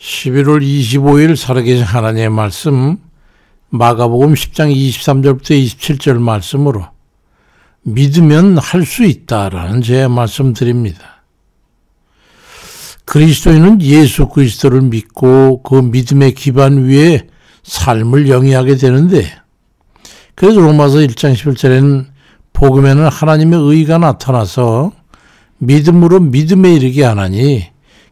11월 25일 살아계신 하나님의 말씀 마가복음 10장 23절부터 27절 말씀으로 믿으면 할 수 있다라는 제 말씀 드립니다. 그리스도인은 예수 그리스도를 믿고 그 믿음의 기반 위에 삶을 영위하게 되는데, 그래서 로마서 1장 11절에는 복음에는 하나님의 의가 나타나서 믿음으로 믿음에 이르게 하나니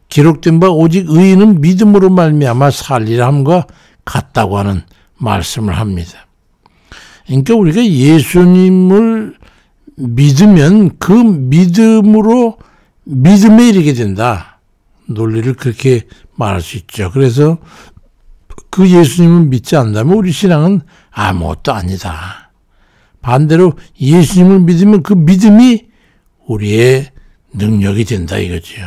기록된 바 오직 의인은 믿음으로 말미암아 살리라 함과 같다고 하는 말씀을 합니다. 그러니까 우리가 예수님을 믿으면 그 믿음으로 믿음에 이르게 된다. 논리를 그렇게 말할 수 있죠. 그래서 그 예수님을 믿지 않는다면 우리 신앙은 아무것도 아니다. 반대로 예수님을 믿으면 그 믿음이 우리의 능력이 된다 이거죠.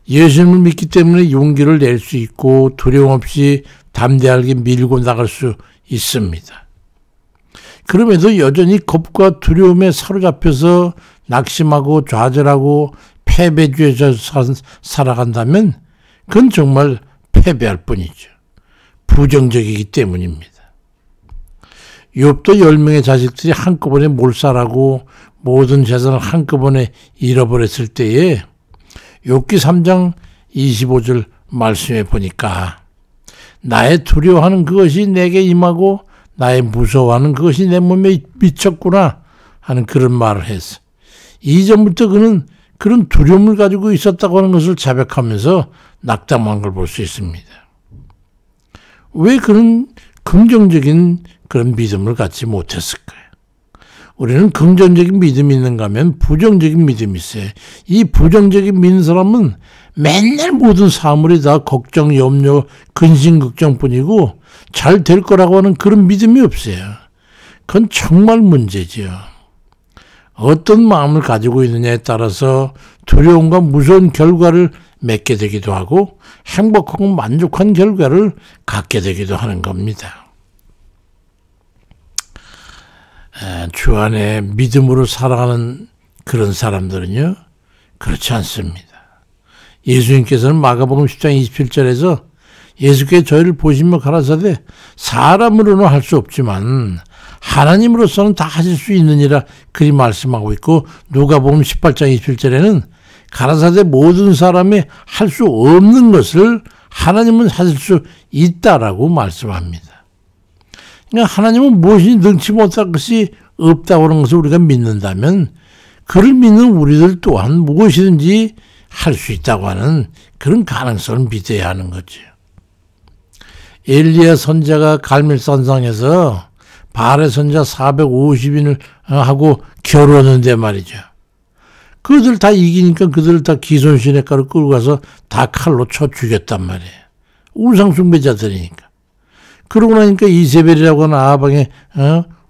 예수님을 믿기 때문에 용기를 낼 수 있고 두려움 없이 담대하게 밀고 나갈 수 있습니다. 그럼에도 여전히 겁과 두려움에 사로잡혀서 낙심하고 좌절하고 패배주의에서 살아간다면 그건 정말 패배할 뿐이죠. 부정적이기 때문입니다. 욥도 10명의 자식들이 한꺼번에 몰살하고 모든 재산을 한꺼번에 잃어버렸을 때에 욥기 3장 25절 말씀에 보니까 나의 두려워하는 그것이 내게 임하고 나의 무서워하는 그것이 내 몸에 미쳤구나 하는 그런 말을 했어. 이전부터 그는 그런 두려움을 가지고 있었다고 하는 것을 자백하면서 낙담한 걸 볼 수 있습니다. 왜 그런 긍정적인 그런 믿음을 갖지 못했을까요? 우리는 긍정적인 믿음이 있는가 하면 부정적인 믿음이 있어요. 이 부정적인 믿는 사람은 맨날 모든 사물이 다 걱정, 염려, 근심, 걱정뿐이고 잘 될 거라고 하는 그런 믿음이 없어요. 그건 정말 문제지요. 어떤 마음을 가지고 있느냐에 따라서 두려움과 무서운 결과를 맺게 되기도 하고 행복하고 만족한 결과를 갖게 되기도 하는 겁니다. 주 안에 믿음으로 살아가는 그런 사람들은요, 그렇지 않습니다. 예수님께서는 마가복음 10장 27절에서 예수께 저희를 보시며 가라사대 사람으로는 할 수 없지만 하나님으로서는 다 하실 수 있느니라 그리 말씀하고 있고, 누가복음 18장 27절에는 가라사대 모든 사람이 할 수 없는 것을 하나님은 하실 수 있다라고 말씀합니다. 그러니까 하나님은 무엇이 능치 못할 것이 없다고 하는 것을 우리가 믿는다면 그를 믿는 우리들 또한 무엇이든지 할 수 있다고 하는 그런 가능성을 믿어야 하는 거죠. 엘리야 선지자가 갈멜산상에서 바알의 선지자 450인을 하고 겨루었는데 말이죠. 그들 다 이기니까 그들을 다 기손시내가로 끌고 가서 다 칼로 쳐 죽였단 말이에요. 우상숭배자들이니까. 그러고 나니까 이세벨이라고 하는 아방의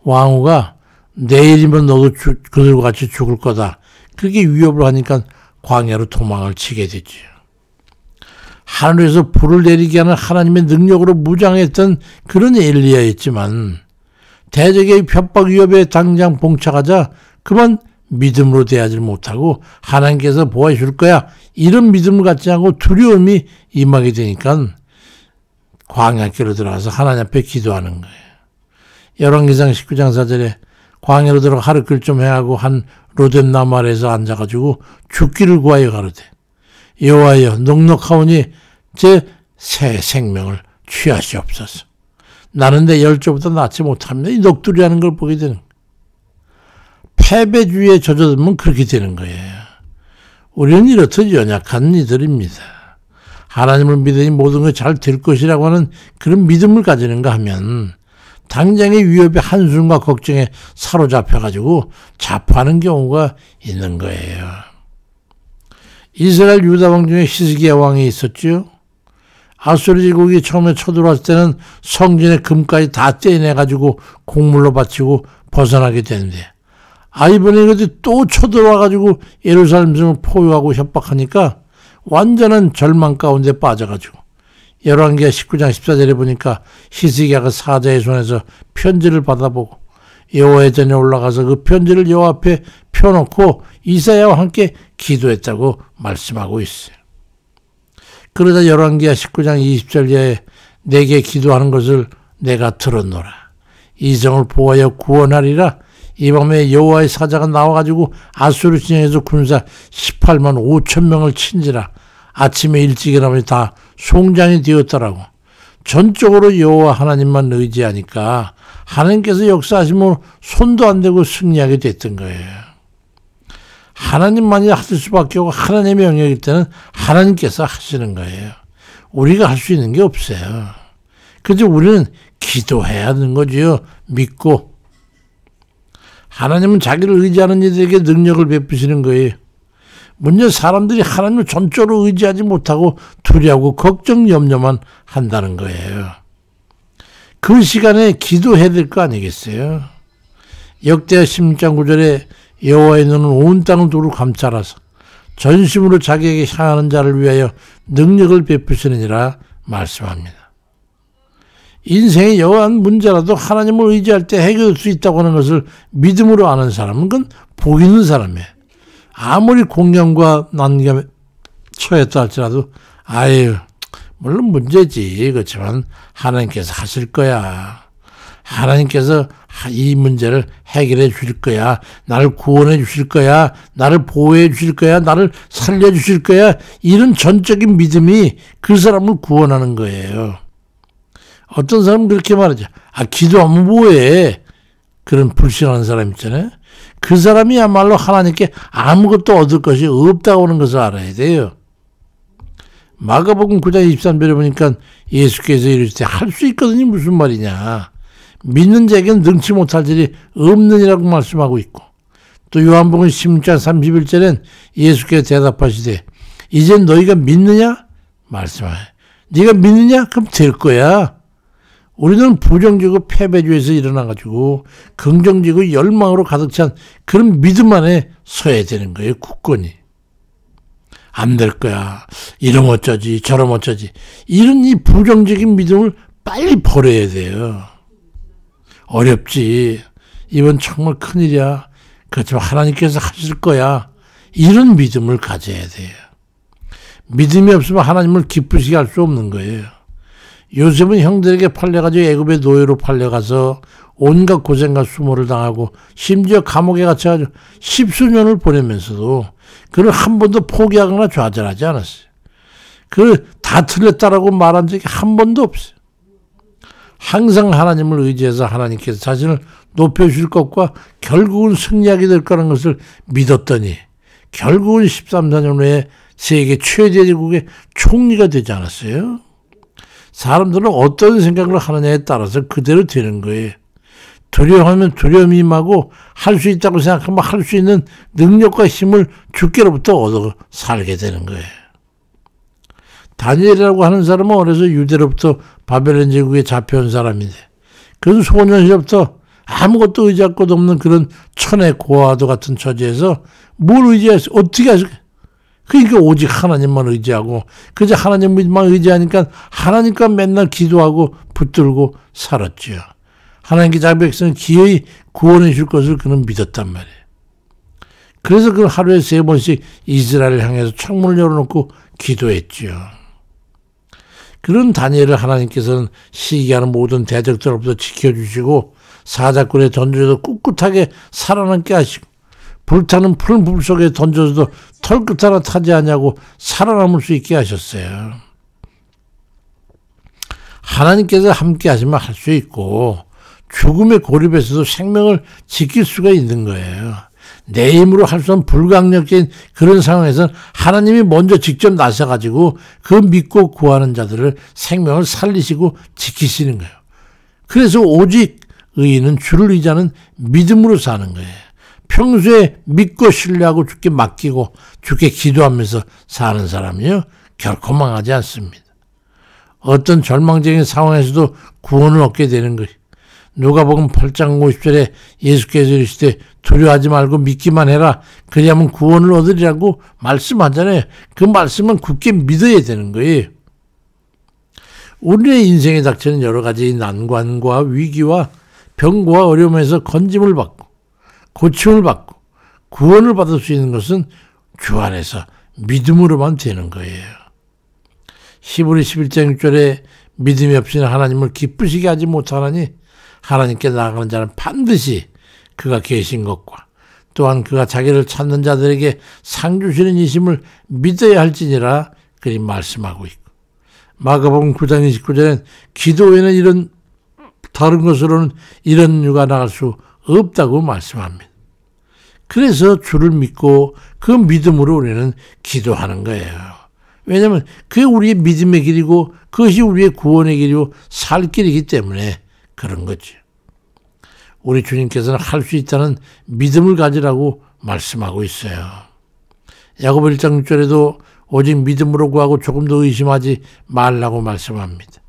왕후가 내일이면 너도 그들과 같이 죽을 거다. 그렇게 위협을 하니까 광야로 도망을 치게 되죠. 하늘에서 불을 내리게 하는 하나님의 능력으로 무장했던 그런 엘리야였지만 대적의 협박 위협에 당장 봉착하자 그만 믿음으로 대하지 못하고 하나님께서 보호해 줄 거야 이런 믿음을 갖지 않고 두려움이 임하게 되니까 광야길로 들어가서 하나님 앞에 기도하는 거예요. 열왕기상 19장 4절에 광야로 들어가 하루 길 좀 해하고 한 로뎀 나무 아래에서 앉아가지고 죽기를 구하여 가로되 여호와여 넉넉하오니 제 새 생명을 취하시옵소서. 나는 내 열조보다 낫지 못합니다. 이 넋두리하는 걸 보게 되는 거예요. 패배주의에 젖어들면 그렇게 되는 거예요. 우리는 이렇듯 연약한 이들입니다. 하나님을 믿으니 모든 것 잘 될 것이라고 하는 그런 믿음을 가지는가 하면 당장의 위협의 한숨과 걱정에 사로잡혀가지고 자포하는 경우가 있는 거예요. 이스라엘 유다 왕 중에 히스기야 왕이 있었죠. 아수르 제국이 처음에 쳐들어왔을 때는 성전의 금까지 다 떼내가지고 곡물로 바치고 벗어나게 되는데, 이번에 이것이 또 쳐들어와가지고 예루살렘을 포위하고 협박하니까 완전한 절망 가운데 빠져가지고 열왕기하 19장 14절에 보니까 히스기야가 사자의 손에서 편지를 받아보고 여호와의 전에 올라가서 그 편지를 여호와 앞에 펴놓고 이사야와 함께 기도했다고 말씀하고 있어요. 그러자 열왕기하 19장 20절 이하에 내게 기도하는 것을 내가 들었노라. 이 성을 보호하여 구원하리라. 이 밤에 여호와의 사자가 나와가지고 아수르 진영에서 군사 18만 5천 명을 친지라. 아침에 일찍 일어나면 다 송장이 되었더라고. 전적으로 여호와 하나님만 의지하니까 하나님께서 역사하시면 손도 안 대고 승리하게 됐던 거예요. 하나님만이 하실 수밖에 없고 하나님의 영역일 때는 하나님께서 하시는 거예요. 우리가 할 수 있는 게 없어요. 그래서 우리는 기도해야 하는 거지요. 믿고. 하나님은 자기를 의지하는 이들에게 능력을 베푸시는 거예요. 문제 사람들이 하나님을 전적으로 의지하지 못하고 두려워하고 걱정 염려만 한다는 거예요. 그 시간에 기도해야 될 거 아니겠어요? 역대하 16장 9절에 여호와의 눈은 온 땅을 두루 감찰하사 전심으로 자기에게 향하는 자를 위하여 능력을 베푸시느니라 말씀합니다. 인생의 여러한 문제라도 하나님을 의지할 때 해결될 수 있다고 하는 것을 믿음으로 아는 사람은 그건 복 있는 사람이에요. 아무리 공경과 난감에 처했다 할지라도 아유 물론 문제지. 그렇지만 하나님께서 하실 거야. 하나님께서 이 문제를 해결해 주실 거야. 나를 구원해 주실 거야. 나를 보호해 주실 거야. 나를 살려 주실 거야. 이런 전적인 믿음이 그 사람을 구원하는 거예요. 어떤 사람은 그렇게 말하죠. 기도하면 뭐해? 그런 불신하는 사람 있잖아요. 그 사람이야말로 하나님께 아무것도 얻을 것이 없다고 하는 것을 알아야 돼요. 마가복음 9장 23절에 보니까 예수께서 이르시되 할 수 있거든요. 무슨 말이냐. 믿는 자에게는 능치 못할 일이 없느니라고 말씀하고 있고, 또 요한복음 16장 31절엔 예수께서 대답하시되 이제 너희가 믿느냐? 말씀하여. 네가 믿느냐? 그럼 될 거야. 우리는 부정적이고 패배주의에서 일어나가지고 긍정적이고 열망으로 가득 찬 그런 믿음 안에 서야 되는 거예요. 굳건히. 안 될 거야. 이러면 어쩌지 저러면 어쩌지. 이런 이 부정적인 믿음을 빨리 버려야 돼요. 어렵지. 이번 정말 큰일이야. 그렇지만 하나님께서 하실 거야. 이런 믿음을 가져야 돼요. 믿음이 없으면 하나님을 기쁘시게 할 수 없는 거예요. 요셉은 형들에게 팔려가지고 애굽의 노예로 팔려가서 온갖 고생과 수모를 당하고 심지어 감옥에 갇혀가지고 10수년을 보내면서도 그를 한 번도 포기하거나 좌절하지 않았어요. 그를 다 틀렸다라고 말한 적이 한 번도 없어요. 항상 하나님을 의지해서 하나님께서 자신을 높여주실 것과 결국은 승리하게 될 거라는 것을 믿었더니 결국은 13, 14년 후에 세계 최대 제국의 총리가 되지 않았어요? 사람들은 어떤 생각을 하느냐에 따라서 그대로 되는 거예요. 두려워하면 두려움이 임하고 할 수 있다고 생각하면 할 수 있는 능력과 힘을 주께로부터 얻어 살게 되는 거예요. 다니엘이라고 하는 사람은 어려서 유대로부터 바벨론 제국에 잡혀온 사람인데 그는 소년 시절부터 아무것도 의지할 것 없는 그런 천의 고아도 같은 처지에서 뭘 의지해서 어떻게 하실까? 그러니까 오직 하나님만 의지하고 그저 하나님만 의지하니까 하나님과 맨날 기도하고 붙들고 살았죠. 하나님께 자기 백성을 기어이 구원해 줄 것을 그는 믿었단 말이에요. 그래서 그는 하루에 3번씩 이스라엘을 향해서 창문을 열어놓고 기도했죠. 그런 다니엘을 하나님께서는 시기하는 모든 대적들로부터 지켜주시고 사자굴에 던져도 꿋꿋하게 살아남게 하시고 불타는 푸른 불 속에 던져서도 털끝 하나 타지 않냐고 살아남을 수 있게 하셨어요. 하나님께서 함께 하시면 할 수 있고 죽음의 고립에서도 생명을 지킬 수가 있는 거예요. 내 힘으로 할 수 없는 불강력적인 그런 상황에서는 하나님이 먼저 직접 나서가지고 그 믿고 구하는 자들을 생명을 살리시고 지키시는 거예요. 그래서 오직 의인은 주를 의지하는 믿음으로 사는 거예요. 평소에 믿고 신뢰하고 주께 맡기고 주께 기도하면서 사는 사람이요 결코 망하지 않습니다. 어떤 절망적인 상황에서도 구원을 얻게 되는 거예요. 누가복음 8장 50절에 예수께서 이르시되 두려워하지 말고 믿기만 해라. 그리하면 구원을 얻으리라고 말씀하잖아요. 그 말씀은 굳게 믿어야 되는 거예요. 우리의 인생에 닥치는 여러 가지 난관과 위기와 병과 어려움에서 건짐을 받고 고침을 받고 구원을 받을 수 있는 것은 주 안에서 믿음으로만 되는 거예요. 히브리 11장 6절에 믿음이 없이는 하나님을 기쁘시게 하지 못하나니 하나님께 나아가는 자는 반드시 그가 계신 것과 또한 그가 자기를 찾는 자들에게 상 주시는 이심을 믿어야 할지니라 그리 말씀하고 있고, 마가복음 9장 29절엔 기도에는 이런 다른 것으로는 이런 유가 나갈 수 없다고 말씀합니다. 그래서 주를 믿고 그 믿음으로 우리는 기도하는 거예요. 왜냐하면 그게 우리의 믿음의 길이고 그것이 우리의 구원의 길이고 살 길이기 때문에 그런 거죠. 우리 주님께서는 할 수 있다는 믿음을 가지라고 말씀하고 있어요. 야고보 1장 6절에도 오직 믿음으로 구하고 조금도 의심하지 말라고 말씀합니다.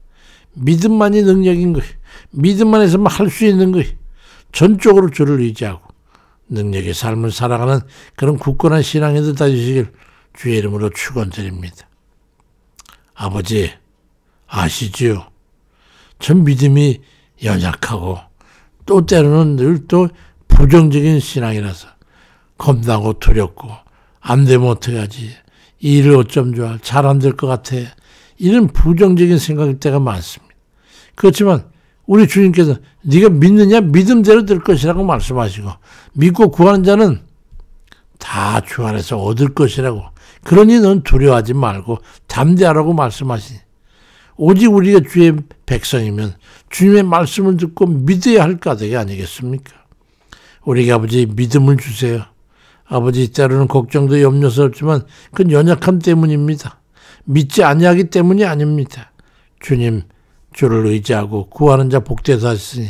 믿음만이 능력인 거예요. 믿음만 해서만 할 수 있는 거예요. 전적으로 주를 의지하고 능력의 삶을 살아가는 그런 굳건한 신앙인들 되시길 주의 이름으로 축원드립니다. 아버지 아시지요? 전 믿음이 연약하고 또 때로는 늘 또 부정적인 신앙이라서 겁나고 두렵고 안 되면 어떡하지? 이 일을 어쩜 좋아? 잘 안 될 것 같아. 이런 부정적인 생각일 때가 많습니다. 그렇지만 우리 주님께서 네가 믿느냐? 믿음대로 될 것이라고 말씀하시고 믿고 구하는 자는 다 주 안에서 얻을 것이라고, 그러니 넌 두려워하지 말고 담대하라고 말씀하시니, 오직 우리가 주의 백성이면 주님의 말씀을 듣고 믿어야 할 까닭이 아니겠습니까? 우리 아버지 믿음을 주세요. 아버지 때로는 걱정도 염려스럽지만 그건 연약함 때문입니다. 믿지 아니하기 때문이 아닙니다. 주님 주를 의지하고 구하는 자 복되다 하시니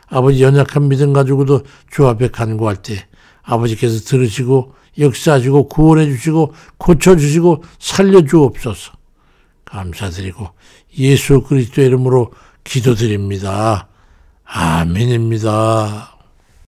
아버지 연약한 믿음 가지고도 주 앞에 간구할 때 아버지께서 들으시고 역사하시고 구원해 주시고 고쳐주시고 살려주옵소서. 감사드리고 예수 그리스도의 이름으로 기도드립니다. 아멘입니다.